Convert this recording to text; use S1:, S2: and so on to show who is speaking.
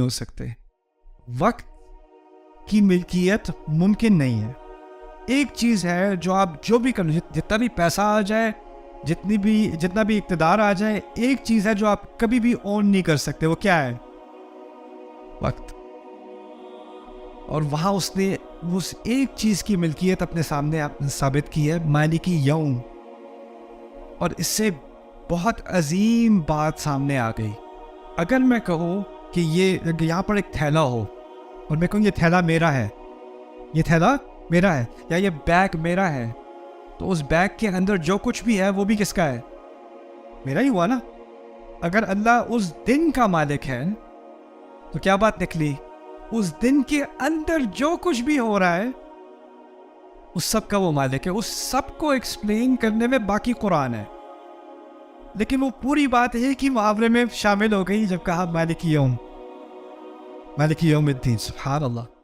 S1: ہو سکتے. وقت کی ملکیت ممکن نہیں ہے. ایک چیز ہے جو آپ جو بھی کرو, جتنا بھی پیسہ آ جائے, جتنا بھی اقتدار آ جائے, ایک چیز ہے جو آپ کبھی بھی اون نہیں کر سکتے. وہ کیا ہے؟ وقت. اور وہاں اس نے اس ایک چیز کی ملکیت اپنے سامنے ثابت کی ہے, مالک یوم. اور اس سے بہت عظیم بات سامنے آ گئی. اگر میں کہوں کہ یہاں پر ایک تھیلا ہو اور میں کہوں یہ تھیلا میرا ہے, یہ تھیلا میرا ہے, یا یہ بیگ میرا ہے, تو اس بیگ کے اندر جو کچھ بھی ہے وہ بھی کس کا ہے؟ میرا ہی ہوا نا. اگر اللہ اس دن کا مالک ہے تو کیا بات نکلی؟ اس دن کے اندر جو کچھ بھی ہو رہا ہے اس سب کا وہ مالک ہے. اس سب کو ایکسپلین کرنے میں باقی قرآن ہے, لیکن وہ پوری بات ایک ہی محاورے میں شامل ہو گئی جب کہا مالک یوم, مالک یوم الدین. سبحان اللہ.